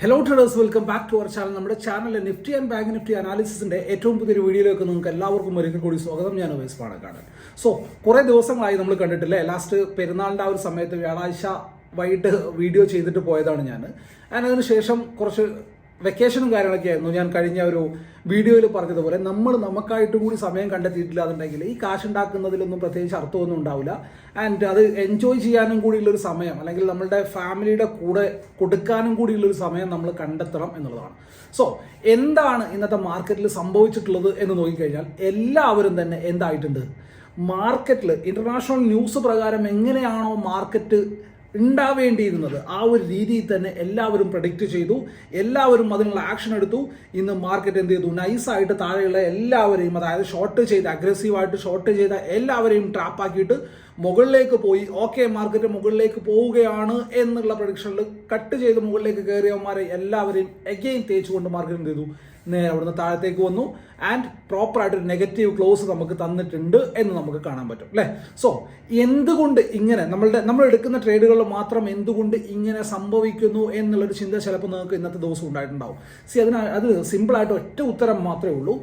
Hello traders, welcome back to our channel. നമ്മുടെ ചാനലിലെ Nifty and bank Nifty അനാലിസിസിന്റെ ഏറ്റവും പുതിയൊരു വീഡിയോയിലേക്ക് നിങ്ങൾക്ക് എല്ലാവർക്കും ഒരിക്കൽ കൂടി സ്വാഗതം. ഞാൻ ഉവൈസ് പാണക്കാട്. സോ കുറേ ദിവസങ്ങളായി നമ്മൾ കണ്ടിട്ടില്ലേ. ലാസ്റ്റ് പെരുന്നാളിൻ്റെ ആ ഒരു സമയത്ത് വ്യാഴാഴ്ച വൈകിട്ട് വീഡിയോ ചെയ്തിട്ട് പോയതാണ് ഞാൻ. അതിന് ശേഷം കുറച്ച് വെക്കേഷനും കാര്യങ്ങളൊക്കെ ആയിരുന്നു. ഞാൻ കഴിഞ്ഞ ഒരു വീഡിയോയിൽ പറഞ്ഞതുപോലെ നമ്മൾ നമുക്കായിട്ട് കൂടി സമയം കണ്ടെത്തിയിട്ടില്ല എന്നുണ്ടെങ്കിൽ ഈ കാശ് ഉണ്ടാക്കുന്നതിലൊന്നും പ്രത്യേകിച്ച് അർത്ഥമൊന്നും ഉണ്ടാവില്ല. ആൻഡ് അത് എൻജോയ് ചെയ്യാനും കൂടിയുള്ളൊരു സമയം, അല്ലെങ്കിൽ നമ്മളുടെ ഫാമിലിയുടെ കൂടെ കൊടുക്കാനും കൂടിയുള്ളൊരു സമയം നമ്മൾ കണ്ടെത്തണം എന്നുള്ളതാണ്. സോ എന്താണ് ഇന്നത്തെ മാർക്കറ്റിൽ സംഭവിച്ചിട്ടുള്ളത് എന്ന് നോക്കിക്കഴിഞ്ഞാൽ എല്ലാവരും തന്നെ എന്തായിട്ടുണ്ട്, മാർക്കറ്റിൽ ഇന്റർനാഷണൽ ന്യൂസ് പ്രകാരം എങ്ങനെയാണോ മാർക്കറ്റ് ഉണ്ടാവേണ്ടിയിരുന്നത് ആ ഒരു രീതിയിൽ തന്നെ എല്ലാവരും പ്രഡിക്റ്റ് ചെയ്തു, എല്ലാവരും അതിനുള്ള ആക്ഷൻ എടുത്തു. ഇന്ന് മാർക്കറ്റ് എന്ത് ചെയ്തു, നൈസായിട്ട് താഴെയുള്ള എല്ലാവരെയും, അതായത് ഷോർട്ട് ചെയ്ത് അഗ്രസീവായിട്ട് ഷോർട്ട് ചെയ്ത എല്ലാവരെയും ട്രാപ്പാക്കിയിട്ട് മുകളിലേക്ക് പോയി. ഓക്കെ, മാർക്കറ്റ് മുകളിലേക്ക് പോവുകയാണ് എന്നുള്ള പ്രഡിക്ഷനിൽ കട്ട് ചെയ്ത് മുകളിലേക്ക് കയറിയവന്മാരെ എല്ലാവരെയും എഗെയിൻ തേച്ചുകൊണ്ട് മാർക്കറ്റ് എന്ത് ചെയ്തു, നേരെ അവിടുന്ന് താഴത്തേക്ക് വന്നു. ആൻഡ് പ്രോപ്പറായിട്ടൊരു നെഗറ്റീവ് ക്ലോസ് നമുക്ക് തന്നിട്ടുണ്ട് എന്ന് നമുക്ക് കാണാൻ പറ്റും അല്ലേ. സോ എന്തുകൊണ്ട് ഇങ്ങനെ നമ്മൾ എടുക്കുന്ന ട്രേഡുകളിൽ മാത്രം എന്തുകൊണ്ട് ഇങ്ങനെ സംഭവിക്കുന്നു എന്നുള്ളൊരു ചിന്ത ചിലപ്പോൾ നിങ്ങൾക്ക് ഇന്നത്തെ ദിവസം ഉണ്ടായിട്ടുണ്ടാവും. അത് സിമ്പിളായിട്ട് ഒറ്റ ഉത്തരം മാത്രമേ ഉള്ളൂ.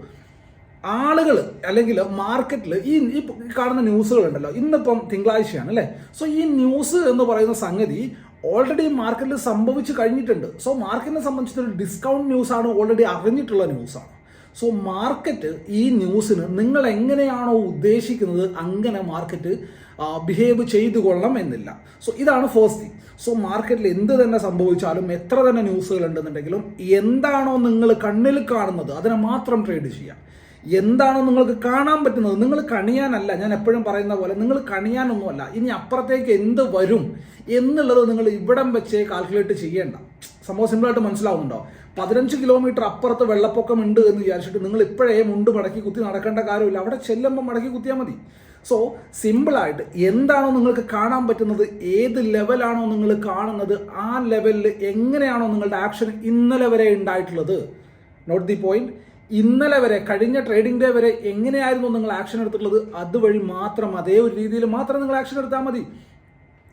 ആളുകൾ അല്ലെങ്കിൽ മാർക്കറ്റിൽ ഈ കാണുന്ന ന്യൂസുകൾ ഉണ്ടല്ലോ, ഇന്നിപ്പം തിങ്കളാഴ്ചയാണ് അല്ലേ. സോ ഈ ന്യൂസ് എന്ന് പറയുന്ന സംഗതി ഓൾറെഡി മാർക്കറ്റിൽ സംഭവിച്ചു കഴിഞ്ഞിട്ടുണ്ട്. സോ മാർക്കറ്റിനെ സംബന്ധിച്ചൊരു ഡിസ്കൗണ്ട് ന്യൂസാണ്, ഓൾറെഡി അറിഞ്ഞിട്ടുള്ള ന്യൂസാണ്. സോ മാർക്കറ്റ് ഈ ന്യൂസിന് നിങ്ങൾ എങ്ങനെയാണോ ഉദ്ദേശിക്കുന്നത് അങ്ങനെ മാർക്കറ്റ് ബിഹേവ് ചെയ്തു കൊള്ളണം എന്നില്ല. സോ ഇതാണ് ഫസ്റ്റ് തിങ്. സോ മാർക്കറ്റിൽ എന്ത് തന്നെ സംഭവിച്ചാലും, എത്ര തന്നെ ന്യൂസുകൾ ഉണ്ടെന്നുണ്ടെങ്കിലും, എന്താണോ നിങ്ങൾ കണ്ണിൽ കാണുന്നത് അതിനെ മാത്രം ട്രേഡ് ചെയ്യുക. എന്താണോ നിങ്ങൾക്ക് കാണാൻ പറ്റുന്നത്, നിങ്ങൾ കണിയാനല്ല. ഞാൻ എപ്പോഴും പറയുന്ന പോലെ നിങ്ങൾ കണിയാനൊന്നുമല്ല. ഇനി അപ്പുറത്തേക്ക് എന്ത് വരും എന്നുള്ളത് നിങ്ങൾ ഇവിടം വെച്ചേ കാൽക്കുലേറ്റ് ചെയ്യേണ്ട. സംഭവം സിമ്പിളായിട്ട് മനസ്സിലാവുന്നുണ്ടോ? 15 കിലോമീറ്റർ അപ്പുറത്ത് വെള്ളപ്പൊക്കം ഉണ്ട് എന്ന് വിചാരിച്ചിട്ട് നിങ്ങൾ ഇപ്പോഴേ മുണ്ട് മടക്കി കുത്തി നടക്കേണ്ട കാര്യമില്ല. അവിടെ ചെല്ലുമ്പോൾ മടക്കി കുത്തിയാൽ മതി. സോ സിമ്പിളായിട്ട് എന്താണോ നിങ്ങൾക്ക് കാണാൻ പറ്റുന്നത്, ഏത് ലെവലാണോ നിങ്ങൾ കാണുന്നത്, ആ ലെവലിൽ എങ്ങനെയാണോ നിങ്ങളുടെ ആക്ഷൻ ഇന്നലെ വരെ ഉണ്ടായിട്ടുള്ളത്, നോട്ട് ദി പോയിന്റ്, ഇന്നലെ വരെ കഴിഞ്ഞ ട്രേഡിംഗ് ഡേ വരെ എങ്ങനെയായിരുന്നു നിങ്ങൾ ആക്ഷൻ എടുത്തിട്ടുള്ളത്, അതുവഴി മാത്രം, അതേ ഒരു രീതിയിൽ മാത്രം നിങ്ങൾ ആക്ഷൻ എടുത്താൽ മതി.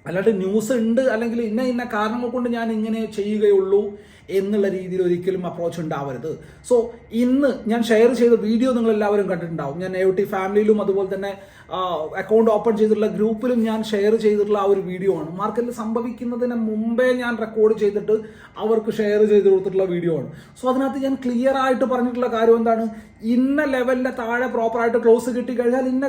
അല്ലാണ്ട് ന്യൂസ് ഉണ്ട് അല്ലെങ്കിൽ ഇന്ന കാരണങ്ങൾ കൊണ്ട് ഞാൻ ഇങ്ങനെ ചെയ്യുകയുള്ളൂ എന്നുള്ള രീതിയിൽ ഒരിക്കലും അപ്രോച്ച് ഉണ്ടാവരുത്. സോ ഇന്ന് ഞാൻ ഷെയർ ചെയ്ത വീഡിയോ നിങ്ങൾ എല്ലാവരും കണ്ടിട്ടുണ്ടാവും. ഞാൻ AOT ഫാമിലിയിലും അതുപോലെ തന്നെ അക്കൗണ്ട് ഓപ്പൺ ചെയ്തിട്ടുള്ള ഗ്രൂപ്പിലും ഞാൻ ഷെയർ ചെയ്തിട്ടുള്ള ആ ഒരു വീഡിയോ ആണ്. മാർക്കറ്റിൽ സംഭവിക്കുന്നതിന് മുമ്പേ ഞാൻ റെക്കോർഡ് ചെയ്തിട്ട് അവർക്ക് ഷെയർ ചെയ്ത് കൊടുത്തിട്ടുള്ള വീഡിയോ ആണ്. സോ അതിനകത്ത് ഞാൻ ക്ലിയർ ആയിട്ട് പറഞ്ഞിട്ടുള്ള കാര്യം എന്താണ്, ഇന്ന ലെവലിന്റെ താഴെ പ്രോപ്പറായിട്ട് ക്ലോസ് കിട്ടിക്കഴിഞ്ഞാൽ ഇന്ന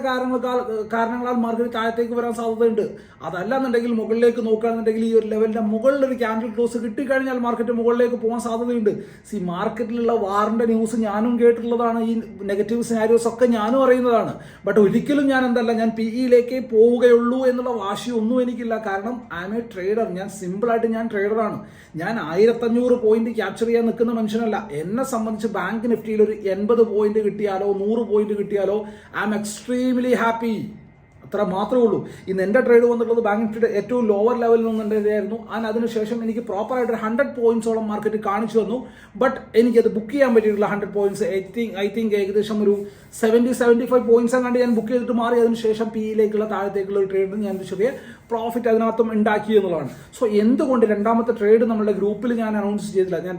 കാരണങ്ങളാൽ മാർക്കറ്റ് താഴത്തേക്ക് വരാൻ സാധ്യതയുണ്ട്. അതല്ലാന്നുണ്ടെങ്കിൽ മുകളിലേക്ക് നോക്കുകയാണെന്നുണ്ടെങ്കിൽ ഈ ഒരു ലെവലിന്റെ മുകളിൽ ഒരു ക്യാൻഡിൽ ക്ലോസ് കിട്ടിക്കഴിഞ്ഞാൽ മാർക്കറ്റ് മുകളിലേക്ക് പോകാൻ സാധ്യതയുണ്ട്. മാർക്കറ്റിലുള്ള വാറിന്റെ ന്യൂസ് ഞാനും കേട്ടിട്ടുള്ളതാണ്. ഈ നെഗറ്റീവ് സിനാരിയോസ് ഒക്കെ ഞാനും അറിയുന്നതാണ്. ബട്ട് ഒരിക്കലും ഞാൻ PE-യിലേക്ക് പോവുകയുള്ളൂ എന്നുള്ള വാശിയൊന്നും എനിക്കില്ല. കാരണം ഐ എം എ ട്രേഡർ. ഞാൻ സിമ്പിളായിട്ട് ഞാൻ ട്രേഡറാണ്. ഞാൻ 1500 പോയിന്റ് ക്യാപ്ചർ ചെയ്യാൻ നിൽക്കുന്ന മനുഷ്യനല്ല. എന്നെ സംബന്ധിച്ച് ബാങ്ക് നിഫ്റ്റിയിൽ ഒരു 80 പോയിന്റ് കിട്ടിയാലോ 100 പോയിന്റ് കിട്ടിയാലോ ഐ എം എക്സ്ട്രീംലി ഹാപ്പി. അത്ര മാത്രമേ ഉള്ളൂ. ഇന്ന് എൻ്റെ ട്രേഡ് വന്നിട്ടുള്ളത് ബാങ്ക് നിഫ്റ്റിയുടെ ഏറ്റവും ലോവർ ലെവലിൽ നിന്നുണ്ടായിരുന്നു. അതിനുശേഷം എനിക്ക് പ്രോപ്പറായിട്ട് 100 പോയിന്റ്സോളം മാർക്കറ്റ് കാണിച്ചു തന്നു. ബട്ട് എനിക്കത് ബുക്ക് ചെയ്യാൻ പറ്റിയിട്ടുള്ള 100 പോയിന്റ്സ് ഐ തിങ്ക് ഏകദേശം ഒരു 70-75 പോയിന്റ്സ് കണ്ട് ഞാൻ ബുക്ക് ചെയ്തിട്ട് മാറി. അതിനുശേഷം PE-യിലേക്കുള്ള താഴത്തേക്കുള്ള ഒരു ട്രേഡിന് ഞാൻ ഒരു ചെറിയ പ്രോഫിറ്റ് അതിനകത്തും ഉണ്ടാക്കി എന്നുള്ളതാണ്. സോ എന്തുകൊണ്ട് രണ്ടാമത്തെ ട്രേഡ് നമ്മുടെ ഗ്രൂപ്പിൽ ഞാൻ അനൗൺസ് ചെയ്തില്ല. ഞാൻ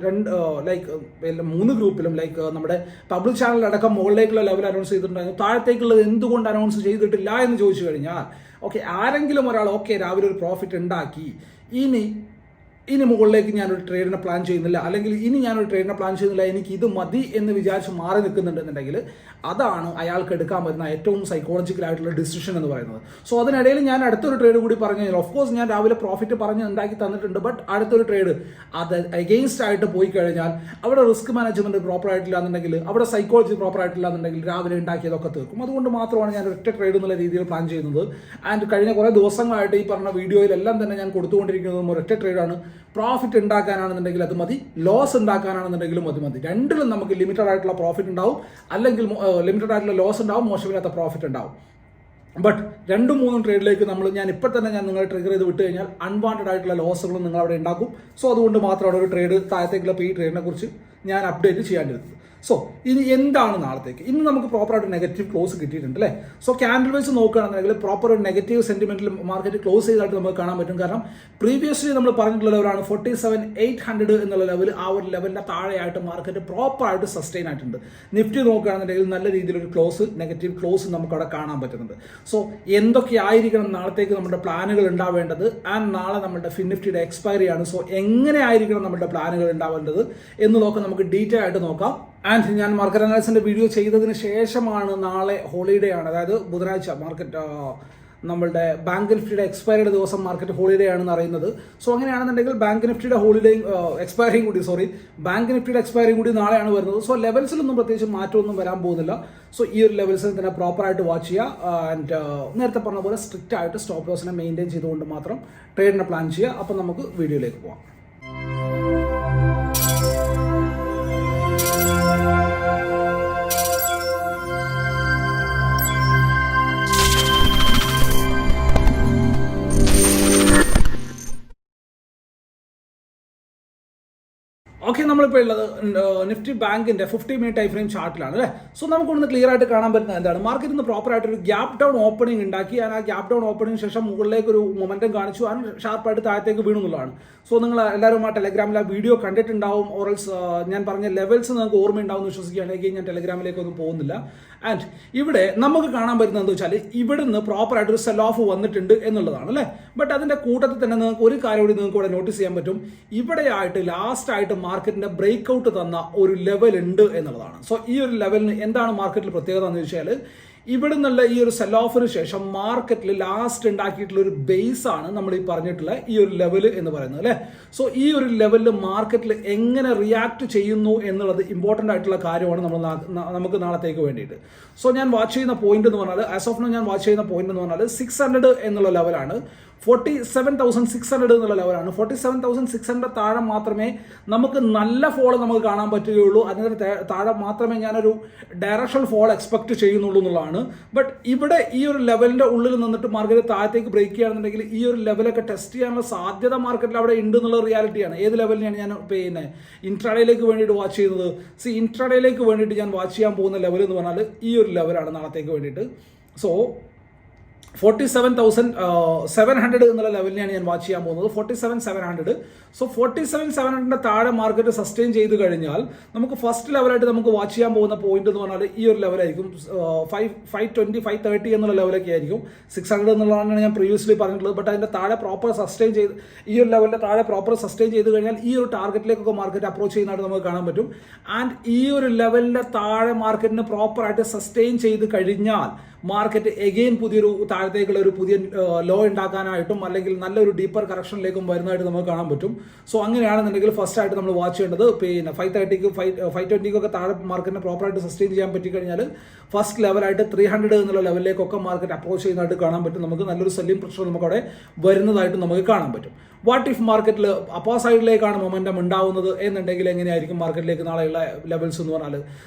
3 ഗ്രൂപ്പിലും നമ്മുടെ പബ്ലിക് ചാനലിലടക്കം മുകളിലേക്കുള്ള ലെവൽ അനൗൺസ് ചെയ്തിട്ടുണ്ടായിരുന്നു. താഴത്തേക്കുള്ളത് എന്തുകൊണ്ട് അനൗൺസ് ചെയ്തിട്ടില്ല എന്ന് ചോദിച്ചു കഴിഞ്ഞാൽ, ഓക്കെ, ആരെങ്കിലും ഒരാൾ രാവിലെ ഒരു പ്രോഫിറ്റ് ഉണ്ടാക്കി, ഇനി മുകളിലേക്ക് ഞാനൊരു ട്രേഡിനെ പ്ലാൻ ചെയ്യുന്നില്ല, അല്ലെങ്കിൽ ഇനി ഞാനൊരു ട്രേഡിനെ പ്ലാൻ ചെയ്യുന്നില്ല, എനിക്ക് ഇത് മതി എന്ന് വിചാരിച്ച് മാറി നിൽക്കുന്നുണ്ടെന്നുണ്ടെങ്കിൽ അതാണ് അയാൾക്ക് എടുക്കാൻ പറ്റുന്ന ഏറ്റവും സൈക്കോളജിക്കലായിട്ടുള്ള ഡിസിഷൻ എന്ന് പറയുന്നത്. സോ അതിനിടയിൽ ഞാൻ അടുത്തൊരു ട്രേഡ് കൂടി പറഞ്ഞു കഴിഞ്ഞാൽ, ഓഫ്കോഴ്സ് ഞാൻ രാവിലെ പ്രോഫിറ്റ് പറഞ്ഞ് ഉണ്ടാക്കി തന്നിട്ടുണ്ട്. ബട്ട് അടുത്തൊരു ട്രേഡ് അത് അഗെയിൻസ്റ്റ് ആയിട്ട് പോയി കഴിഞ്ഞാൽ അവിടെ റിസ്ക് മാനേജ്മെന്റ് പ്രോപ്പർ ആയിട്ടില്ല എന്നുണ്ടെങ്കിൽ, അവിടെ സൈക്കോളജി പ്രോപ്പർ ആയിട്ടില്ല എന്നുണ്ടെങ്കിൽ രാവിലെ ഉണ്ടാക്കിയതൊക്കെ തീർക്കും. അതുകൊണ്ട് മാത്രമാണ് ഞാൻ ഒറ്റ ട്രേഡ് എന്നുള്ള രീതിയിൽ പ്ലാൻ ചെയ്യുന്നത്. ആൻഡ് കഴിഞ്ഞ കുറേ ദിവസങ്ങളായിട്ട് ഈ പറഞ്ഞ വീഡിയോയിലെല്ലാം തന്നെ ഞാൻ കൊടുത്തുകൊണ്ടിരിക്കുന്നതും ഒരൊറ്റ ട്രേഡാണ്. പ്രോഫിറ്റ് ഉണ്ടാക്കാനാണെന്നുണ്ടെങ്കിൽ അത് മതി, ലോസ് ഉണ്ടാക്കാനാണെന്നുണ്ടെങ്കിലും അത് മതി. രണ്ടിലും നമുക്ക് ലിമിറ്റഡ് ആയിട്ടുള്ള പ്രോഫിറ്റ് ഉണ്ടാവും, അല്ലെങ്കിൽ ലിമിറ്റഡ് ആയിട്ടുള്ള ലോസ് ഉണ്ടാവും, മോശമില്ലാത്ത പ്രോഫിറ്റ് ഉണ്ടാവും. ബട്ട് 2-3 ട്രേഡിലേക്ക് ഞാൻ ഇപ്പോൾ തന്നെ നിങ്ങളെ ട്രിഗർ ചെയ്ത് വിട്ട് കഴിഞ്ഞാൽ അൺവാണ്ടഡ് ആയിട്ടുള്ള ലോസുകളും നിങ്ങൾ അവിടെ ഉണ്ടാക്കും. സോ അതുകൊണ്ട് മാത്രമാണ് ഒരു ട്രേഡ് താഴത്തേക്കുള്ള PE ട്രേഡിനെ കുറിച്ച് ഞാൻ അപ്ഡേറ്റ് ചെയ്യാണ്ടിരുന്നത്. സോ ഇനി എന്താണ് നാളത്തേക്ക്? ഇന്ന് നമുക്ക് പ്രോപ്പറായിട്ട് നെഗറ്റീവ് ക്ലോസ് കിട്ടിയിട്ടുണ്ട് അല്ലേ? സോ ക്യാൻഡിൽ വൈസ് നോക്കുകയാണെന്നുണ്ടെങ്കിൽ പ്രോപ്പർ ഒരു നെഗറ്റീവ് സെന്റിമെന്റിൽ മാർക്കറ്റ് ക്ലോസ് ചെയ്തതായിട്ട് നമുക്ക് കാണാൻ പറ്റും. കാരണം പ്രീവിയസ്ലി നമ്മൾ പറഞ്ഞിട്ടുള്ള ലെവലാണ് 47,800 എന്നുള്ള ലെവൽ. ആ ഒരു ലെവലിന്റെ താഴെയായിട്ട് മാർക്കറ്റ് പ്രോപ്പറായിട്ട് സസ്റ്റെയിൻ ആയിട്ടുണ്ട്. നിഫ്റ്റി നോക്കുകയാണെന്നുണ്ടെങ്കിൽ നല്ല രീതിയിലൊരു ക്ലോസ്, നെഗറ്റീവ് ക്ലോസ് നമുക്ക് അവിടെ കാണാൻ പറ്റുന്നുണ്ട്. സോ എന്തൊക്കെയായിരിക്കണം നാളത്തേക്ക് നമ്മുടെ പ്ലാനുകൾ ഉണ്ടാവേണ്ടത്? ആൻഡ് നാളെ നമ്മുടെ ഫിൻനിഫ്റ്റിയുടെ എക്സ്പയറി ആണ്. സോ എങ്ങനെ ആയിരിക്കണം നമ്മുടെ പ്ലാനുകൾ ഉണ്ടാവേണ്ടത് എന്നതൊക്കെ നമുക്ക് ഡീറ്റെയിൽ ആയിട്ട് നോക്കാം. ആൻഡ് ഞാൻ മാർക്കറ്റ് അനാലിസിന്റെ വീഡിയോ ചെയ്തതിന് ശേഷമാണ്, നാളെ ഹോളിഡേ ആണ്, അതായത് ബുധനാഴ്ച മാർക്കറ്റ് നമ്മളുടെ ബാങ്ക് നിഫ്റ്റിയുടെ എക്സ്പയറിയുടെ ദിവസം മാർക്കറ്റ് ഹോളിഡേ ആണെന്ന് അറിയുന്നത്. സോ അങ്ങനെയാണെന്നുണ്ടെങ്കിൽ ബാങ്ക് നിഫ്റ്റിയുടെ ഹോളിഡേയും ബാങ്ക് നിഫ്റ്റിയുടെ എക്സ്പയറിയും കൂടി നാളെയാണ് വരുന്നത്. സോ ലെവൽസിലൊന്നും പ്രത്യേകിച്ച് മാറ്റമൊന്നും വരാൻ പോകുന്നില്ല. സോ ഈ ഒരു ലെവൽസിൽ തന്നെ പ്രോപ്പറായിട്ട് വാച്ച് ചെയ്യുക. ആൻഡ് നേരത്തെ പറഞ്ഞ പോലെ സ്ട്രിക്റ്റ് ആയിട്ട് സ്റ്റോപ്പ് ലോസിനെ മെയിൻറ്റെയിൻ ചെയ്തുകൊണ്ട് മാത്രം ട്രേഡിനെ പ്ലാൻ ചെയ്യുക. അപ്പം നമുക്ക് വീഡിയോയിലേക്ക് പോകാം. ഓക്കെ, നമ്മളിപ്പോൾ ഉള്ളത് നിഫ്റ്റി ബാങ്കിന്റെ 50 മിനിറ്റ് ടൈം ഫ്രെയിം ചാർട്ടിലാണ് അല്ലേ? സോ നമുക്കൊന്ന് ക്ലിയർ ആയിട്ട് കാണാൻ പറ്റുന്നത് എന്താണ്? മാർക്കറ്റ് ഇന്ന് പ്രോപ്പറായിട്ട് ഒരു ഗ്യാപ് ഡൗൺ ഓപ്പണിംഗ് ഉണ്ടാക്കി. ആ ഗ്യാപ് ഡൗൺ ഓപ്പണിംഗ് ശേഷം മുകളിലേക്ക് ഒരു മൊമെന്റം കാണിച്ചു, ആണ് ഷാർപ്പായിട്ട് താഴത്തേക്ക് വീണു എന്നുള്ളതാണ്. സോ നിങ്ങൾ എല്ലാവരും ആ ടെലഗ്രാമിൽ ആ വീഡിയോ കണ്ടിട്ടുണ്ടാവും. ഓറൽസ് ഞാൻ പറഞ്ഞ ലെവൽസ് നിങ്ങൾക്ക് ഓർമ്മയുണ്ടാവും എന്ന് വിശ്വസിക്കുകയാണെങ്കിൽ ഞാൻ ടെലഗ്രാമിലേക്കൊന്നും പോകുന്നില്ല. ആൻഡ് ഇവിടെ നമുക്ക് കാണാൻ പറ്റുന്നത് എന്താ വെച്ചാൽ ഇവിടുന്ന് പ്രോപ്പറായിട്ട് ഒരു സെൽ ഓഫ് വന്നിട്ടുണ്ട് എന്നുള്ളതാണ് അല്ലേ? ബട്ട് അതിന്റെ കൂട്ടത്തിൽ തന്നെ നിങ്ങൾക്ക് ഒരു കാര്യം കൂടി നിങ്ങൾക്ക് ഇവിടെ നോട്ടീസ് ചെയ്യാൻ പറ്റും. ഇവിടെയായിട്ട് ലാസ്റ്റ് ആയിട്ട് മാർക്കറ്റിന്റെ ബ്രേക്ക് ഔട്ട് തന്ന ഒരു ലെവൽ ഉണ്ട് എന്നുള്ളതാണ്. സോ ഈ ഒരു ലെവലിന് എന്താണ് മാർക്കറ്റിൽ പ്രത്യേകത എന്ന് വെച്ചാൽ, ഇവിടെ നിന്നുള്ള ഈ ഒരു സെൽ ഓഫിന് ശേഷം മാർക്കറ്റിൽ ലാസ്റ്റ് ഉണ്ടാക്കിയിട്ടുള്ള ഒരു ബേസ് ആണ് നമ്മൾ ഈ പറഞ്ഞിട്ടുള്ള ഈ ഒരു ലെവൽ എന്ന് പറയുന്നത് അല്ലേ? സോ ഈ ഒരു ലെവലിൽ മാർക്കറ്റിൽ എങ്ങനെ റിയാക്ട് ചെയ്യുന്നു എന്നുള്ളത് ഇമ്പോർട്ടൻ്റ് ആയിട്ടുള്ള കാര്യമാണ് നമുക്ക് നാളത്തേക്ക് വേണ്ടിയിട്ട്. സോ ഞാൻ വാച്ച് ചെയ്യുന്ന പോയിന്റ് എന്ന് പറഞ്ഞാൽ, ആസ് ഓഫ് നോ ഞാൻ വാച്ച് ചെയ്യുന്ന പോയിന്റ് എന്ന് പറഞ്ഞാൽ 600 എന്നുള്ള ലെവലാണ്. 47,600 എന്നുള്ള ലെവലാണ്. 47,600 താഴെ മാത്രമേ നമുക്ക് നല്ല ഫോൾ നമുക്ക് കാണാൻ പറ്റുകയുള്ളൂ. അതിന് താഴെ മാത്രമേ ഞാനൊരു ഡയറക്ഷണൽ ഫോൾ എക്സ്പെക്ട് ചെയ്യുന്നുള്ളൂ എന്നുള്ളതാണ്. ബട്ട് ഇവിടെ ഈ ഒരു ലെവലിന്റെ ഉള്ളിൽ നിന്നിട്ട് മാർക്കറ്റ് താഴത്തേക്ക് ബ്രേക്ക് ചെയ്യുകയാണെന്നുണ്ടെങ്കിൽ ഈ ഒരു ലെവലൊക്കെ ടെസ്റ്റ് ചെയ്യാനുള്ള സാധ്യത മാർക്കറ്റിൽ അവിടെ ഉണ്ട് എന്നുള്ള റിയാലിറ്റിയാണ്. ഏത് ലെവലിനെയാണ് ഞാൻ പിന്നെ ഇൻട്രാഡേയിലേക്ക് വേണ്ടിയിട്ട് വാച്ച് ചെയ്യുന്നത്? ഇൻട്രാഡേയിലേക്ക് വേണ്ടിയിട്ട് ഞാൻ വാച്ച് ചെയ്യാൻ പോകുന്ന ലെവൽ എന്ന് പറഞ്ഞാൽ ഈ ഒരു ലെവലാണ് നാളത്തേക്ക് വേണ്ടിയിട്ട്. സോ 47,700 എന്നുള്ള ലെവലിനെയാണ് ഞാൻ വാച്ച് ചെയ്യാൻ പോകുന്നത്. 47,700. സോ 47,700 താഴെ മാർക്കറ്റ് സസ്റ്റെയിൻ ചെയ്ത് കഴിഞ്ഞാൽ നമുക്ക് ഫസ്റ്റ് ലെവലായിട്ട് നമുക്ക് വാച്ച് ചെയ്യാൻ പോകുന്ന പോയിന്റ് എന്ന് പറഞ്ഞാൽ ഈ ഒരു ലെവലായിരിക്കും. 520, 530 എന്നുള്ള ലെവലൊക്കെ ആയിരിക്കും. 600 എന്നുള്ളതാണ് ഞാൻ പ്രീവിയസ്ലി പറഞ്ഞിട്ടുള്ളത്. ബട്ട് അതിന്റെ താഴെ പ്രോപ്പർ സസ്റ്റെയിൻ ചെയ്ത് ഈ ഒരു ലെവലിന്റെ താഴെ പ്രോപ്പർ സസ്റ്റെയിൻ ചെയ്ത് കഴിഞ്ഞാൽ ഈ ഒരു ടാർഗറ്റിലേക്കൊക്കെ മാർക്കറ്റ് അപ്രോച്ച് ചെയ്യുന്നതായിട്ട് നമുക്ക് കാണാൻ പറ്റും. ആൻഡ് ഈ ഒരു ലെവലിന്റെ താഴെ മാർക്കറ്റിന് പ്രോപ്പറായിട്ട് സസ്റ്റെയിൻ ചെയ്ത് കഴിഞ്ഞാൽ മാർക്കറ്റ് എഗെയിൻ പുതിയൊരു താഴത്തേക്കുള്ള ഒരു പുതിയ ലോ ഉണ്ടാക്കാനായിട്ടും അല്ലെങ്കിൽ നല്ലൊരു ഡീപ്പർ കറക്ഷനിലേക്കും വരുന്നതായിട്ട് നമുക്ക് കാണാൻ പറ്റും. സോ അങ്ങനെയാണെന്നുണ്ടെങ്കിൽ ഫസ്റ്റ് ആയിട്ട് നമ്മൾ വാച്ച് ചെയ്യേണ്ടത് പിന്നെ 530ക്കും 520ക്കൊക്കെ താഴെ മാർക്കറ്റിനെ പ്രോപ്പറായിട്ട് സസ്റ്റെയിൻ ചെയ്യാൻ പറ്റിക്കഴിഞ്ഞാൽ ഫസ്റ്റ് ലെവലായിട്ട് 300 എന്നുള്ള ലെവലിലേക്കൊക്കെ മാർക്കറ്റ് അപ്രോച്ച് ചെയ്യുന്നതായിട്ട് കാണാൻ പറ്റും. നമുക്ക് നല്ലൊരു സെല്ലിംഗ് പ്രഷർ നമുക്ക് അവിടെ വരുന്നതായിട്ട് നമുക്ക് കാണാൻ പറ്റും. വാട്ട് ഇഫ് മാർക്കറ്റിൽ അപ്പോ സൈഡിലേക്കാണ് മൊമെന്റം ഉണ്ടാവുന്നത് എന്നുണ്ടെങ്കിൽ എങ്ങനെയായിരിക്കും മാർക്കറ്റിലേക്ക് നാളെയുള്ള ലെവൽസ് എന്ന് പറഞ്ഞാൽ,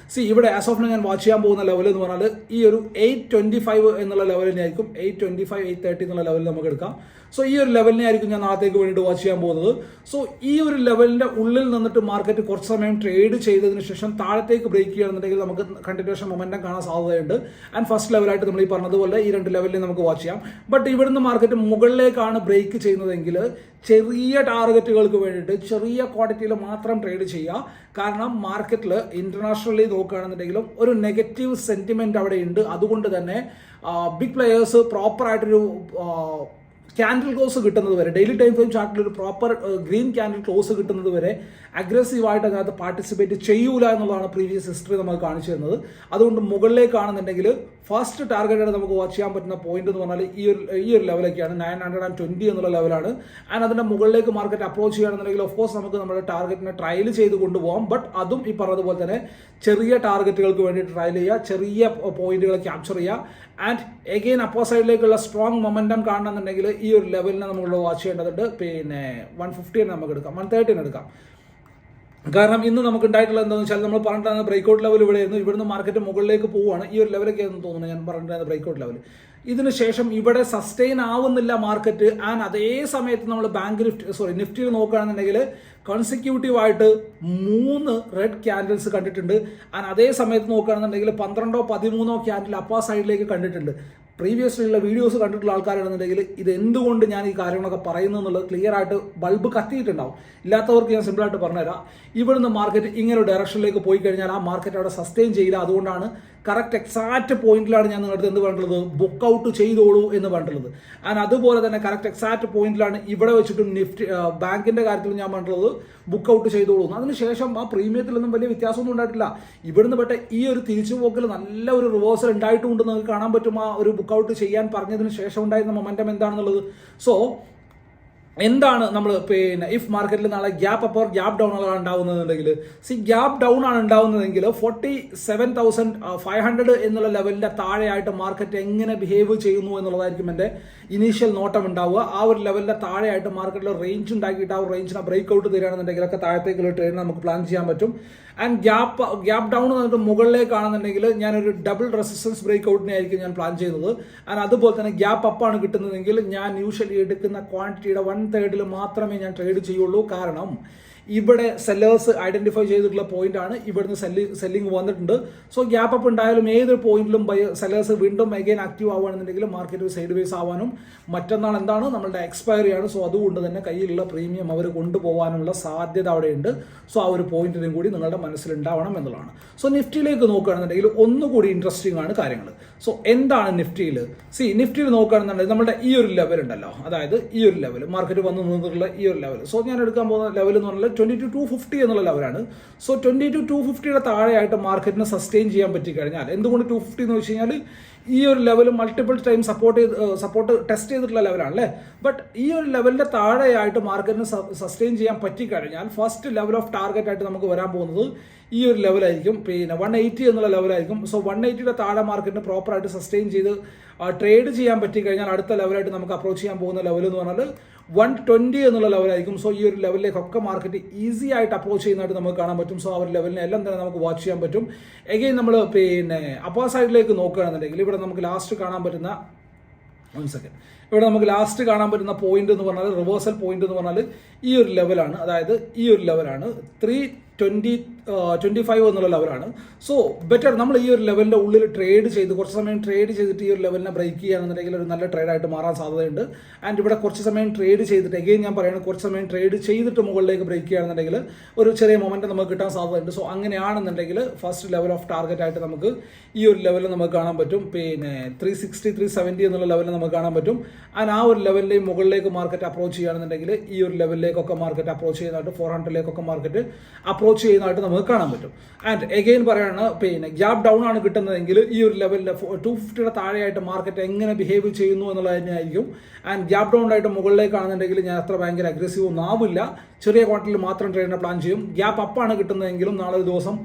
ഇവിടെ ആസ് ഓഫ് ഞാൻ വാച്ച് ചെയ്യാൻ പോകുന്ന ലെവൽ എന്ന് പറഞ്ഞാൽ ഈ ഒരു 825 എന്നുള്ള ലെവലിനായിരിക്കും. 825, 830 എന്നുള്ള ലെവലിൽ നമുക്ക് എടുക്കാം. സോ ഈ ഒരു ലെവലിനെ ആയിരിക്കും ഞാൻ നാളത്തേക്ക് വേണ്ടിയിട്ട് വാച്ച് ചെയ്യാൻ പോകുന്നത്. സോ ഈ ഒരു ലെവലിന്റെ ഉള്ളിൽ നിന്നിട്ട് മാർക്കറ്റ് കുറച്ച് സമയം ട്രേഡ് ചെയ്തതിന് ശേഷം താഴത്തേക്ക് ബ്രേക്ക് ചെയ്യുകയാണെന്നുണ്ടെങ്കിൽ നമുക്ക് കണ്ടിന്യൂഷൻ മൊമെന്റം കാണാൻ സാധ്യതയുണ്ട്. ആൻഡ് ഫസ്റ്റ് ലെവലായിട്ട് നമ്മൾ ഈ പറഞ്ഞതുപോലെ ഈ രണ്ട് ലെവലിനെ നമുക്ക് വാച്ച് ചെയ്യാം. ബട്ട് ഇവിടുന്ന് മാർക്കറ്റ് മുകളിലേക്കാണ് ബ്രേക്ക് ചെയ്യുന്നതെങ്കിൽ ചെറിയ ടാർഗറ്റുകൾക്ക് വേണ്ടിയിട്ട് ചെറിയ ക്വാണ്ടിറ്റിയിൽ മാത്രം ട്രേഡ് ചെയ്യുക. കാരണം മാർക്കറ്റിൽ ഇന്റർനാഷണലി നോക്കുകയാണെന്നുണ്ടെങ്കിലും ഒരു നെഗറ്റീവ് സെന്റിമെന്റ് അവിടെ ഉണ്ട്. അതുകൊണ്ട് തന്നെ ബിഗ് പ്ലെയേഴ്സ് പ്രോപ്പറായിട്ടൊരു ക്യാൻഡിൽ ക്ലോസ് കിട്ടുന്നത് വരെ, ഡെയിലി ടൈം ഫ്രെയിം ചാർട്ടിൽ ഒരു പ്രോപ്പർ ഗ്രീൻ ക്യാൻഡിൽ ക്ലോസ് കിട്ടുന്നത് വരെ അഗ്രസീവായിട്ട് അതിനകത്ത് പാർട്ടിസിപ്പേറ്റ് ചെയ്യൂല എന്നുള്ളതാണ് പ്രീവിയസ് ഹിസ്റ്ററി നമുക്ക് കാണിച്ചു തരുന്നത്. അതുകൊണ്ട് മുകളിലേക്കാണെന്നുണ്ടെങ്കിൽ ഫസ്റ്റ് ടാർഗറ്റായിട്ട് നമുക്ക് വാച്ച് ചെയ്യാൻ പറ്റുന്ന പോയിന്റ് എന്ന് പറഞ്ഞാൽ ഈ ഒരു ലെവലൊക്കെയാണ്. 920 എന്നുള്ള ലെവലാണ്. ആൻഡ് അതിന്റെ മുകളിലേക്ക് മാർക്കറ്റ് അപ്രോച്ച് ചെയ്യുകയാണെന്നുണ്ടെങ്കിൽ ഓഫ്കോഴ്സ് നമുക്ക് നമ്മുടെ ടാർഗറ്റിനെ ട്രയൽ ചെയ്ത് കൊണ്ടുപോകാം. ബട്ട് അതും ഈ പറഞ്ഞതുപോലെ തന്നെ ചെറിയ ടാർഗറ്റുകൾക്ക് വേണ്ടി ട്രയൽ ചെയ്യുക, ചെറിയ പോയിന്റുകൾ ക്യാപ്ചർ ചെയ്യുക. ആൻഡ് എഗെയിൻ അപ്പോ സൈഡിലേക്കുള്ള സ്ട്രോങ് മൊമെന്റം കാണണമെന്നുണ്ടെങ്കിൽ ഈ ഒരു ലെവലിനെ നമ്മൾ വാച്ച് ചെയ്യേണ്ടതുണ്ട്. പിന്നെ 150 നമുക്ക് എടുക്കാം, 130 എടുക്കാം. കാരണം ഇന്ന് നമുക്ക് ഉണ്ടായിട്ടുള്ള എന്താണെന്ന് വെച്ചാൽ നമ്മൾ പറഞ്ഞിട്ടുണ്ടായിരുന്ന ബ്രേക്ക്ഔട്ട് ലെവൽ ഇവിടെ ആയിരുന്നു. ഇവിടുന്ന് മാർക്കറ്റ് മുകളിലേക്ക് പോവുകയാണ്. ഈ ഒരു ലെവലൊക്കെ ആയിരുന്നു തോന്നുന്നു ഞാൻ പറഞ്ഞിട്ടുണ്ടായിരുന്ന ബ്രേക്ക്ഔട്ട് ലെവൽ. ഇതിനുശേഷം ഇവിടെ സസ്റ്റെയിൻ ആവുന്നില്ല മാർക്കറ്റ്. ആൻഡ് അതേ സമയത്ത് നമ്മൾ നിഫ്റ്റിയിൽ നോക്കുകയാണെന്നുണ്ടെങ്കിൽ കൺസിക്യൂട്ടീവായിട്ട് 3 റെഡ് ക്യാൻഡിൽസ് കണ്ടിട്ടുണ്ട്. ആൻഡ് അതേ സമയത്ത് നോക്കുകയാണെന്നുണ്ടെങ്കിൽ 12 13 ക്യാൻഡിൽ അപ്പർ സൈഡിലേക്ക് കണ്ടിട്ടുണ്ട്. പ്രീവിയസ്ലി ഉള്ള വീഡിയോസ് കണ്ടിട്ടുള്ള ആൾക്കാരാണെന്നുണ്ടെങ്കിൽ ഇത് എന്തുകൊണ്ട് ഞാൻ ഈ കാര്യങ്ങളൊക്കെ പറയുന്നു എന്നുള്ളത് ക്ലിയർ ആയിട്ട് ബൾബ് കത്തിയിട്ടുണ്ടാവും. ഇല്ലാത്തവർക്ക് ഞാൻ സിമ്പിളായിട്ട് പറഞ്ഞുതരാം. ഇവിടുന്ന് മാർക്കറ്റ് ഇങ്ങനെ ഒരു ഡയറക്ഷനിലേക്ക് പോയി കഴിഞ്ഞാൽ ആ മാർക്കറ്റ് അവിടെ സസ്റ്റെയിൻ ചെയ്യില്ല. അതുകൊണ്ടാണ് കറക്റ്റ് എക്സാക്റ്റ് പോയിന്റിലാണ് ഞാൻ നിങ്ങളുടെ എന്ത് പറഞ്ഞിട്ടുള്ളത്, ബുക്ക് ഔട്ട് ചെയ്തോളൂ എന്ന് പറഞ്ഞിട്ടുള്ളത്. ആൻഡ് അതുപോലെ തന്നെ കറക്റ്റ് എക്സാക്റ്റ് പോയിന്റിലാണ് ഇവിടെ വെച്ചിട്ടും നിഫ്റ്റി ബാങ്കിന്റെ കാര്യത്തിൽ ഞാൻ പറഞ്ഞിട്ടുള്ളത് ബുക്ക് ഔട്ട് ചെയ്തോളൂ. അതിനുശേഷം ആ പ്രീമിയത്തിലൊന്നും വലിയ വ്യത്യാസമൊന്നും ഉണ്ടായിട്ടില്ല. ഇവിടുന്ന് പെട്ട ഈ ഒരു തിരിച്ചുപോക്കിൽ നല്ല ഒരു റിവേഴ്സൽ ഉണ്ടായിട്ടുണ്ടെന്ന് നിങ്ങൾക്ക് കാണാൻ പറ്റും. ആ ഒരു ബുക്ക് ഔട്ട് ചെയ്യാൻ പറഞ്ഞതിന് ശേഷം ഉണ്ടായിരുന്ന മൊമെന്റം എന്താണെന്നുള്ളത്. സോ എന്താണ് നമ്മൾ ഇഫ് മാർക്കറ്റിൽ നാളെ gap up or gap down ആണ് ഉണ്ടാവുന്നതെങ്കിൽ, ഗ്യാപ്പ് ഡൗൺ ആണ് ഉണ്ടാവുന്നതെങ്കിൽ 47,500 എന്നുള്ള ലെവലിന്റെ താഴെയായിട്ട് മാർക്കറ്റ് എങ്ങനെ ബിഹേവ് ചെയ്യുന്നു എന്നുള്ളതായിരിക്കും എൻ്റെ ഇനീഷ്യൽ നോട്ടം ഉണ്ടാവുക. ആ ഒരു ലെവലിന്റെ താഴെയായിട്ട് മാർക്കറ്റിൽ റേഞ്ച് ഉണ്ടാക്കിയിട്ട് ആ ഒരു റേഞ്ചിനെ ബ്രേക്ക് ഔട്ട് തരികയാണെന്നുണ്ടെങ്കിലൊക്കെ താഴത്തേക്കുള്ള ട്രേഡിന് നമുക്ക് പ്ലാൻ ചെയ്യാൻ പറ്റും. ആൻഡ് ഗ്യാപ്പ് ഡൗൺ എന്നിട്ട് മുകളിലേക്കാണെന്നുണ്ടെങ്കിൽ ഞാനൊരു ഡബിൾ റെസിസ്റ്റൻസ് ബ്രേക്ക് ഔട്ടിനെ ആയിരിക്കും ഞാൻ പ്ലാൻ ചെയ്യുന്നത്. ആൻഡ് അതുപോലെ തന്നെ ഗ്യാപ്പ് അപ്പാണ് കിട്ടുന്നതെങ്കിൽ ഞാൻ യൂഷ്വലി എടുക്കുന്ന ക്വാണ്ടിറ്റിയുടെ 1/3 മാത്രമേ ഞാൻ ട്രേഡ് ചെയ്യുള്ളൂ. കാരണം ഇവിടെ സെല്ലേഴ്സ് ഐഡന്റിഫൈ ചെയ്തിട്ടുള്ള പോയിന്റ് ആണ്. ഇവിടുന്ന് സെല്ലിംഗ് വന്നിട്ടുണ്ട്. സോ ഗ്യാപ്പ് അപ്പ് ഉണ്ടായാലും ഏതൊരു പോയിന്റിലും സെല്ലേഴ്സ് വീണ്ടും അഗൈൻ ആക്റ്റീവ് ആവുകയാണെന്നുണ്ടെങ്കിൽ മാർക്കറ്റ് സൈഡ് വേസ് ആവാനും മറ്റന്നാൾ എന്താണ് നമ്മളുടെ എക്സ്പയറി ആണ്. സോ അതുകൊണ്ട് തന്നെ കയ്യിലുള്ള പ്രീമിയം അവർ കൊണ്ടുപോകാനുള്ള സാധ്യത അവിടെയുണ്ട്. സോ ആ ഒരു പോയിന്റിനും കൂടി നിങ്ങളുടെ മനസ്സിലുണ്ടാവണം എന്നുള്ളതാണ്. സോ നിഫ്റ്റിയിലേക്ക് നോക്കുകയാണെന്നുണ്ടെങ്കിൽ ഒന്നുകൂടി ഇൻട്രസ്റ്റിംഗ് ആണ് കാര്യങ്ങൾ. സോ എന്താണ് നിഫ്റ്റിയിൽ? നിഫ്റ്റിയിൽ നോക്കുകയാണെന്നുണ്ടെങ്കിൽ നമ്മുടെ ഈ ഒരു ലെവൽ ഉണ്ടല്ലോ, അതായത് ഈ ഒരു ലെവൽ മാർക്കറ്റ് വന്ന് നിന്നിട്ടുള്ള ഈ ഒരു ലെവൽ. സോ ഞാൻ എടുക്കാൻ പോകുന്ന ലെവൽ എന്ന് പറഞ്ഞാൽ 22,250 എന്നുള്ള ലെവലാണ്. സോ 22,250യുടെ താഴെയായിട്ട് മാർക്കറ്റിന് സസ്റ്റെയിൻ ചെയ്യാൻ പറ്റിക്കഴിഞ്ഞാൽ, എന്തുകൊണ്ട് 250 എന്ന് വെച്ച് കഴിഞ്ഞാൽ ഈ ഒരു level multiple time support test ചെയ്തിട്ടുള്ള ലെവലാണ് അല്ലേ. ബട്ട് ഈ ഒരു ലെവലിന്റെ താഴെയായിട്ട് മാർക്കറ്റിന് സസ്റ്റെയിൻ ചെയ്യാൻ പറ്റിക്കഴിഞ്ഞാൽ ഫസ്റ്റ് ലെവൽ ഓഫ് ടാർഗറ്റ് ആയിട്ട് നമുക്ക് വരാൻ പോകുന്നത് ഈ ഒരു ലെവലായിരിക്കും, 180 എന്നുള്ള ലെവലായിരിക്കും. സോ 180യുടെ താഴെ മാർക്കറ്റിന് പ്രോപ്പറായിട്ട് സസ്റ്റെയിൻ ചെയ്ത് ട്രേഡ് ചെയ്യാൻ പറ്റിക്കഴിഞ്ഞാൽ അടുത്ത ലെവലായിട്ട് നമുക്ക് അപ്രോച്ച് ചെയ്യാൻ പോകുന്ന ലെവൽ എന്ന് പറഞ്ഞാൽ 120 എന്നുള്ള ലെവലായിരിക്കും. സോ ഈ ഒരു ലെവലിലേക്കൊക്കെ മാർക്കറ്റ് ഈസി ആയിട്ട് അപ്രോച്ച് ചെയ്യുന്നതായിട്ട് നമുക്ക് കാണാൻ പറ്റും. സോ ആ ഒരു ലെവലിനെ എല്ലാം തന്നെ നമുക്ക് വാച്ച് ചെയ്യാൻ പറ്റും. എഗെയിൻ നമ്മൾ അപ്പർ സൈഡിലേക്ക് നോക്കുകയാണെന്നുണ്ടെങ്കിൽ ഇവിടെ നമുക്ക് ലാസ്റ്റ് കാണാൻ പറ്റുന്ന പോയിന്റ് എന്ന് പറഞ്ഞാൽ റിവേഴ്സൽ പോയിന്റ് എന്ന് പറഞ്ഞാൽ ഈ ഒരു ലെവലാണ്. അതായത് ഈ ഒരു ലെവലാണ് 325 എന്നുള്ള ലെവലാണ്. സോ ബെറ്റർ നമ്മൾ ഈ ഒരു ലെവലിന്റെ ഉള്ളിൽ ട്രേഡ് ചെയ്ത് കുറച്ച് സമയം ട്രേഡ് ചെയ്തിട്ട് ഈ ഒരു ലെവലിനെ ബ്രേക്ക് ചെയ്യുകയാണെന്നുണ്ടെങ്കിൽ ഒരു നല്ല ട്രേഡായിട്ട് മാറാൻ സാധ്യതയുണ്ട്. ആൻഡ് ഇവിടെ കുറച്ച് സമയം ട്രേഡ് ചെയ്തിട്ട് എഗെയിൻ ഞാൻ പറയുന്നത് കുറച്ച് സമയം ട്രേഡ് ചെയ്തിട്ട് മുകളിലേക്ക് ബ്രേക്ക് ചെയ്യുകയാണെന്നുണ്ടെങ്കിൽ ഒരു ചെറിയ മൊമെന്റ് നമുക്ക് കിട്ടാൻ സാധ്യതയുണ്ട്. സോ അങ്ങനെയാണെന്നുണ്ടെങ്കിൽ ഫസ്റ്റ് ലെവൽ ഓഫ് ടാർഗറ്റ് ആയിട്ട് നമുക്ക് ഈ ഒരു ലെവലിൽ നമുക്ക് കാണാൻ പറ്റും. 360 370 എന്നുള്ള ലെവലിൽ നമുക്ക് കാണാൻ പറ്റും. ആൻഡ് ആ ഒരു ലെവലിലെയും മുകളിലേക്ക് മാർക്കറ്റ് അപ്രോച്ച് ചെയ്യുകയാണെന്നുണ്ടെങ്കിൽ ഈ ഒരു ലെവലിലേക്കൊക്കെ മാർക്കറ്റ് അപ്രോച്ച് ചെയ്യുന്നതായിട്ട് 400ലേക്കൊക്കെ മാർക്കറ്റ് അപ്രോച്ച് ചെയ്യുന്നതായിട്ട് നമുക്ക് കാണാൻ പറ്റും. ആൻഡ് എഗെയിൻ പറയാണ് ഗ്യാപ്പ് ഡൗൺ ആണ് കിട്ടുന്നതെങ്കിൽ ഈ ഒരു ലെവലിൽ 250യുടെ താഴെയായിട്ട് മാർക്കറ്റ് എങ്ങനെ ബിഹേവ് ചെയ്യുന്നു എന്നുള്ളത് തന്നെയായിരിക്കും. ആൻഡ് ഗ്യാപ്പ് ഡൗൺ ആയിട്ട് മുകളിലേക്കാണെന്നുണ്ടെങ്കിൽ ഞാൻ അത്ര ഭയങ്കര അഗ്രസീവ് ഒന്നും ആവില്ല. ചെറിയ ക്വാർട്ടറിൽ മാത്രം ട്രേഡിനെ പ്ലാൻ ചെയ്യും. ഗ്യാപ്പ് അപ്പാണ് കിട്ടുന്നതെങ്കിലും നാളെ ഒരു ദിവസം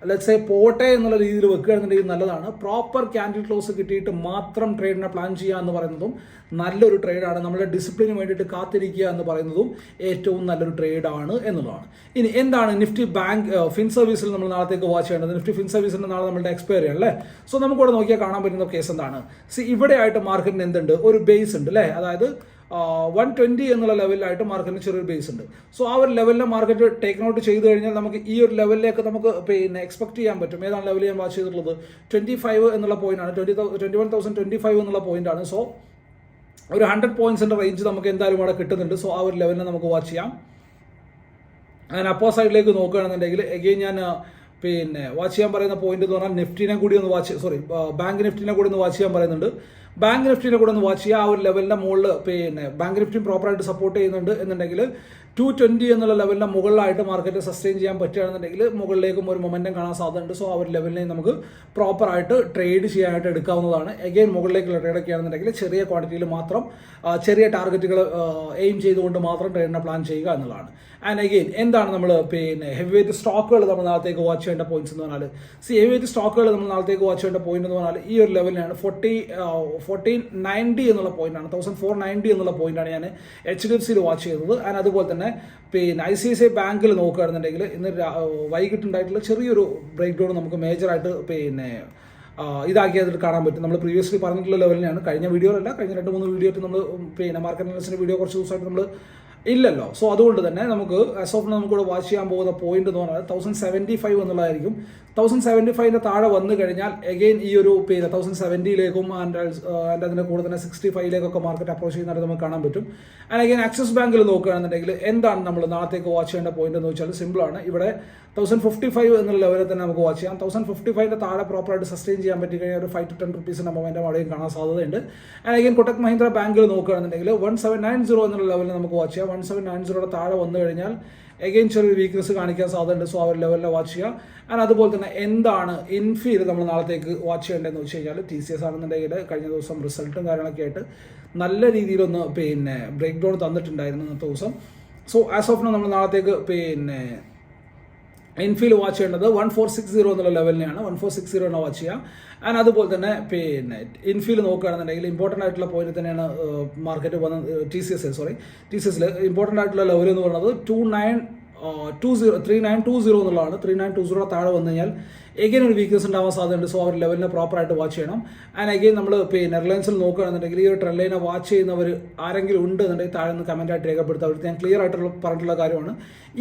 ലെറ്റ്സ് സേ പോട്ടെ എന്നുള്ള രീതിയിൽ വെക്കുകയാണെന്നുണ്ടെങ്കിൽ നല്ലതാണ്. പ്രോപ്പർ ക്യാൻഡിൽ ക്ലോസ് കിട്ടിയിട്ട് മാത്രം ട്രേഡിനെ പ്ലാൻ ചെയ്യുക എന്ന് പറയുന്നതും നല്ലൊരു ട്രേഡാണ്. നമ്മുടെ ഡിസിപ്ലിന് വേണ്ടിയിട്ട് കാത്തിരിക്കുക എന്ന് പറയുന്നതും ഏറ്റവും നല്ലൊരു ട്രേഡാണ് എന്നുള്ളതാണ്. ഇനി എന്താണ് നിഫ്റ്റി ബാങ്ക് ഫിൻ സർവീസിൽ നമ്മൾ നാളത്തേക്ക് വാച്ച് ചെയ്യേണ്ടത്? നിഫ്റ്റി ഫിൻ സർവീസിന് നാളെ നമ്മുടെ എക്സ്പയറി ആണ് അല്ലേ. സോ നമുക്കിവിടെ നോക്കിയാൽ കാണാൻ പറ്റുന്ന കേസ് എന്താണ്? ഇവിടെ ആയിട്ട് മാർക്കറ്റിന് എന്തുണ്ട്, ഒരു ബേസ് ഉണ്ട് അല്ലേ. അതായത് 120 എന്നുള്ള ലെവലിലായിട്ട് മാർക്കറ്റിന് ചെറിയൊരു ബേസ് ഉണ്ട്. സോ ആ ഒരു ലെവലിലെ മാർക്കറ്റ് ടേക്ക് ഔട്ട് ചെയ്ത് കഴിഞ്ഞാൽ നമുക്ക് ഈ ഒരു ലെവലിലേക്ക് നമുക്ക് എക്സ്പെക്ട് ചെയ്യാൻ പറ്റും. ഏതാണ് ലെവൽ ഞാൻ വാച്ച് ചെയ്തിട്ടുള്ളത്? 25 എന്നുള്ള പോയിന്റ് ആണ്. 21,025 എന്നുള്ള പോയിന്റ് ആണ്. സോ ഒരു 100 പോയിന്റ്സിന്റെ റേഞ്ച് നമുക്ക് എന്തായാലും അവിടെ കിട്ടുന്നുണ്ട്. സോ ആ ഒരു ലെവലിനെ നമുക്ക് വാച്ച് ചെയ്യാം. ഞാൻ അപ്പോ സൈഡിലേക്ക് നോക്കുകയാണെന്നുണ്ടെങ്കിൽ എഗെയിൻ ഞാൻ വാച്ച് ചെയ്യാൻ പറയുന്ന പോയിന്റ് എന്ന് പറഞ്ഞാൽ നിഫ്റ്റിനെ കൂടി ഒന്ന് ബാങ്ക് നിഫ്റ്റിനെ കൂടി ഒന്ന് വാച്ച് ചെയ്യാൻ പറയുന്നുണ്ട്. ബാങ്ക് നിഫ്റ്റിനെ കൂടെ ഒന്ന് വാച്ച് ചെയ്യുക. ആ ഒരു ലെവലിന്റെ മുകളിൽ ബാങ്ക് നിഫ്റ്റിയും പ്രോപ്പറായിട്ട് സപ്പോർട്ട് ചെയ്യുന്നുണ്ട് എന്നുണ്ടെങ്കിൽ 220 എന്നുള്ള ലെവലിന്റെ മുകളിലായിട്ട് മാർക്കറ്റ് സസ്റ്റെയിൻ ചെയ്യാൻ പറ്റുകയാണെന്നുണ്ടെങ്കിൽ മുകളിലേക്കും ഒരു മൊമെന്റം കാണാൻ സാധ്യതയുണ്ട്. സോ ആ ഒരു ലെവലിനെ നമുക്ക് പ്രോപ്പറായിട്ട് ട്രേഡ് ചെയ്യാനായിട്ട് എടുക്കാവുന്നതാണ്. എഗെയിൻ മുകളിലേക്കുള്ള ട്രേഡൊക്കെ ആണെന്നുണ്ടെങ്കിൽ ചെറിയ ക്വാണ്ടിറ്റിയിൽ മാത്രം ചെറിയ ടാർഗറ്റുകൾ എയിം ചെയ്തുകൊണ്ട് മാത്രം ട്രേഡിനെ പ്ലാൻ ചെയ്യുക എന്നുള്ളതാണ്. ആൻഡ് അഗെയിൻ എന്താണ് നമ്മൾ ഹെവി വെയിറ്റ് സ്റ്റോക്കുകൾ നമ്മൾ നാളത്തേക്ക് വാച്ച് ചെയ്യേണ്ട പോയിന്റ്സ് എന്ന് പറഞ്ഞാൽ ഹെവി വെയിറ്റ് സ്റ്റോക്കുകൾ നമ്മൾ നാളത്തേക്ക് വാച്ച് ചെയ്യേണ്ട പോയിന്റ് എന്ന് പറഞ്ഞാൽ ഈ ഒരു ലെവലിനാണ് 1490 എന്നുള്ള പോയിന്റാണ്. 1490 എന്നുള്ള പോയിന്റാണ് ഞാൻ HDFCയിൽ വാച്ച് ചെയ്തത്. ആൻഡ് അതുപോലെ തന്നെ ICICI ബാങ്കിൽ നോക്കുകയാണെന്നുണ്ടെങ്കിൽ ഇന്ന് വൈകിട്ടുണ്ടായിട്ടുള്ള ചെറിയൊരു ബ്രേക്ക് ഡൗൺ നമുക്ക് മേജറായിട്ട് ഇതാക്കിയതിൽ കാണാൻ പറ്റും. നമ്മൾ പ്രീവിയസ്ലി പറഞ്ഞിട്ടുള്ള ലെവലിനാണ്. കഴിഞ്ഞ വീഡിയോയിലല്ല, കഴിഞ്ഞ 2-3 വീഡിയോ നമ്മൾ മാർക്കറ്റ് അനാലിസിന്റെ വീഡിയോ കുറച്ച് ദിവസമായിട്ട് നമ്മൾ ഇല്ലല്ലോ. സോ അതുകൊണ്ട് തന്നെ നമുക്ക് ആസ് ഓഫ് നമുക്കിവിടെ വാച്ച് ചെയ്യാൻ പോകുന്ന പോയിന്റ് എന്ന് പറഞ്ഞാൽ 1075 എന്നുള്ളതായിരിക്കും. 1075 താഴെ വന്നു കഴിഞ്ഞാൽ എഗെയിൻ ഈ ഒരു 1070യിലേക്കും ആൻഡ് അതിൻ്റെ കൂടെ തന്നെ 65ലേക്കൊക്കെ മാർക്കറ്റ് അപ്രോച്ച് ചെയ്യുന്നതായിട്ട് നമുക്ക് കാണാൻ പറ്റും. ആൻഡ് അഗെയിൻ ആക്സിസ് ബാങ്കിൽ നോക്കുകയാണെന്നുണ്ടെങ്കിൽ എന്താണ് നമ്മൾ നാളത്തേക്ക് വാച്ച് ചെയ്യേണ്ട പോയിന്റ് എന്ന് വെച്ചാൽ സിമ്പിളാണ്. ഇവിടെ 1055 എന്നുള്ള ലെവലിൽ തന്നെ നമുക്ക് വാച്ച് ചെയ്യാം. 1055 താഴെ പ്രോപ്പറായിട്ട് സസ്റ്റെയിൻ ചെയ്യാൻ പറ്റി കഴിഞ്ഞാൽ ഒരു 5 to 10 റുപ്പീസിന്റെ മൊമെന്റം അവിടെയും കാണാൻ സാധ്യതയുണ്ട്. ആൻഡ് അഗെയിൻ കൊട്ടക് മഹീന്ദ്ര ബാങ്കിൽ നോക്കുകയാണെന്നുണ്ടെങ്കിൽ 1790 എന്നുള്ള ലെവലിൽ നമുക്ക് വാച്ച് ചെയ്യാം. 1790 താഴെ വന്നു കഴിഞ്ഞാൽ എഗെയിൻ ചെറിയ വീക്ക്നെസ് കാണിക്കാൻ സാധ്യതയുണ്ട്. സോ ആ ഒരു ലെവലിൽ വാച്ച് ചെയ്യുക. ആൻഡ് അതുപോലെ തന്നെ എന്താണ് ഇൻഫീൽ നമ്മൾ നാളത്തേക്ക് വാച്ച് ചെയ്യേണ്ടതെന്ന് വെച്ച് കഴിഞ്ഞാൽ TCS ആണെന്നുണ്ടെങ്കിൽ കഴിഞ്ഞ ദിവസം റിസൾട്ടും കാര്യങ്ങളൊക്കെ ആയിട്ട് നല്ല രീതിയിലൊന്ന് ബ്രേക്ക് ഡൗൺ തന്നിട്ടുണ്ടായിരുന്നു ഇന്നത്തെ ദിവസം. സോ ആസ് ഓഫ് നമ്മൾ നാളത്തേക്ക് ഇൻഫീൽ വാച്ച് ചെയ്യേണ്ടത് 1460 എന്നുള്ള ലെവലിനെയാണ്. 1460 വാച്ച് ചെയ്യുക. ആൻഡ് അതുപോലെ തന്നെ ഇൻഫീൽ നോക്കുകയാണെന്നുണ്ടെങ്കിൽ ഇമ്പോർട്ടൻ്റ് ആയിട്ടുള്ള പോയിന്റ് തന്നെയാണ് മാർക്കറ്റ് വന്ന TCSൽ ഇമ്പോർട്ടൻ്റ് ആയിട്ടുള്ള ലെവൽ എന്ന് പറയുന്നത് 3920 എന്നുള്ളതാണ്. 3920 താഴെ വന്നു കഴിഞ്ഞാൽ എഗെയിൻ ഒരു വീക്ക്നെസ് ഉണ്ടാവാൻ സാധ്യതയുണ്ട്. സോ അവർ ലെവലിനെ പ്രോപ്പറായിട്ട് വാച്ച് ചെയ്യണം. ആൻഡ് എഗെയിൻ നമ്മൾ റിലയൻസിൽ നോക്കുകയാണെന്നുണ്ടെങ്കിൽ ഈ ഒരു ട്രെൻഡ് ലൈനെ വാച്ച് ചെയ്യുന്നവർ ആരെങ്കിലും ഉണ്ട് എന്നുണ്ടെങ്കിൽ താഴെ നിന്ന് കമൻറ്റായിട്ട് രേഖപ്പെടുത്തുക. അവർക്ക് ഞാൻ ക്ലിയർ ആയിട്ടുള്ള പറഞ്ഞിട്ടുള്ള കാര്യമാണ്.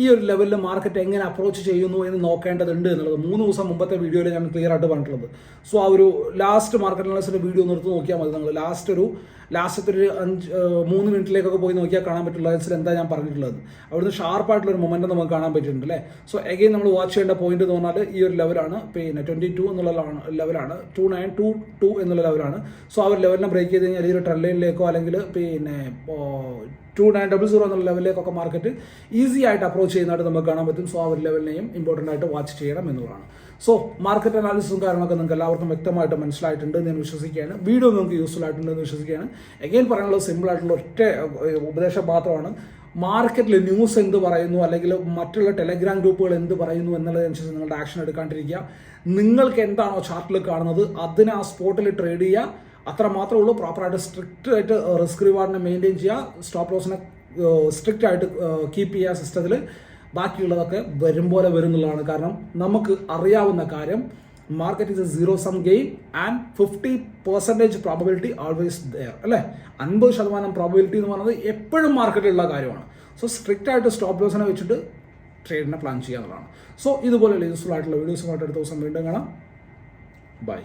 ഈ ഒരു ലെവലിൽ മാർക്കറ്റ് എങ്ങനെ അപ്രോച്ച് ചെയ്യുന്നു എന്ന് നോക്കേണ്ടതുണ്ട് എന്നുള്ളത് 3 ദിവസം മുമ്പത്തെ വീഡിയോയിൽ ഞാൻ ക്ലിയർ ആയിട്ട് പറഞ്ഞിട്ടുള്ളത്. സോ ആ ഒരു ലാസ്റ്റ് മാർക്കറ്റ് അനാലിസിന്റെ വീഡിയോ നിർത്തി നോക്കിയാൽ മതി. നിങ്ങൾ ലാസ്റ്റത്തെ ഒരു 3 മിനിറ്റിലേക്കൊക്കെ പോയി നോക്കിയാൽ കാണാൻ പറ്റുള്ള എന്താ ഞാൻ പറഞ്ഞിട്ടുള്ളത്. അവിടുന്ന് ഷാർപ്പായിട്ടുള്ള ഒരു മൊമെന്റം നമുക്ക് കാണാൻ പറ്റിയിട്ടുണ്ട് അല്ലേ. സോ എഗെയിൻ നമ്മൾ വാച്ച് ചെയ്യേണ്ട പോയിന്റ് എന്ന് പറഞ്ഞാൽ ഈ ഒരു ലെവലാണ് 22 എന്നുള്ള ലെവലാണ് 2922 എന്നുള്ള ലെവലാണ്. സോ ആ ഒരു ലെവലിനെ ബ്രേക്ക് ചെയ്ത് കഴിഞ്ഞാൽ ഈ ഒരു ട്രെൻഡ് ലൈനിലേക്കോ അല്ലെങ്കിൽ 2900 എന്നുള്ള ലെവലിലേക്കൊക്കെ മാർക്കറ്റ് ഈസി ആയിട്ട് അപ്രോച്ച് ചെയ്യുന്നതായിട്ട് നമുക്ക് കാണാൻ പറ്റും. സോ ആ ഒരു ലെവലിനെയും ഇമ്പോർട്ടൻ്റ് ആയിട്ട് വാച്ച് ചെയ്യണം എന്നുള്ളതാണ്. സോ മാർക്കറ്റ് അനാലിസിസും കാര്യങ്ങളൊക്കെ നിങ്ങൾക്ക് എല്ലാവർക്കും വ്യക്തമായിട്ട് മനസ്സിലായിട്ടുണ്ട് എന്ന് ഞാൻ വിശ്വസിക്കുകയാണ്. വീഡിയോ നിങ്ങൾക്ക് യൂസ്ഫുൾ ആയിട്ടുണ്ടെന്ന് വിശ്വസിക്കുകയാണ്. എഗെയിൻ പറയാനുള്ളത് സിമ്പിൾ ആയിട്ടുള്ള ഒറ്റ ഉപദേശം മാത്രമാണ്. മാർക്കറ്റിൽ ന്യൂസ് എന്ത് പറയുന്നു അല്ലെങ്കിൽ മറ്റുള്ള ടെലഗ്രാം ഗ്രൂപ്പുകൾ എന്ത് പറയുന്നു എന്നുള്ളതനുസരിച്ച് നിങ്ങളുടെ ആക്ഷൻ എടുക്കാണ്ടിരിക്കുക. നിങ്ങൾക്ക് എന്താണോ ചാർട്ടിൽ കാണുന്നത് അതിനെ ആ സ്പോട്ടിൽ ട്രേഡ് ചെയ്യുക. അത്ര മാത്രമേ ഉള്ളൂ. പ്രോപ്പറായിട്ട് സ്ട്രിക്റ്റ് ആയിട്ട് റിസ്ക് റിവാർഡിനെ മെയിൻറ്റെയിൻ ചെയ്യുക. സ്റ്റോപ്പ് ലോസിനെ സ്ട്രിക്റ്റ് ആയിട്ട് കീപ്പ് ചെയ്യുക സിസ്റ്റത്തിൽ. ബാക്കിയുള്ളതൊക്കെ വരും പോലെ വരുന്നുള്ളതാണ്. കാരണം നമുക്ക് അറിയാവുന്ന കാര്യം market is a zero sum game and 50% probability always there അല്ലേ. 50% പ്രോബബിലിറ്റി എന്ന് പറയുന്നത് എപ്പോഴും മാർക്കറ്റിലുള്ള കാര്യമാണ്. സോ സ്ട്രിക്റ്റ് ആയിട്ട് സ്റ്റോപ്പ് ലോസിനെ വെച്ചിട്ട് ട്രേഡിനെ പ്ലാൻ ചെയ്യാവുന്നതാണ്. സോ ഇതുപോലെയുള്ള യൂസ്ഫുൾ ആയിട്ടുള്ള വീഡിയോസുമായിട്ട് അടുത്ത ദിവസം വീണ്ടും കാണാം. ബൈ.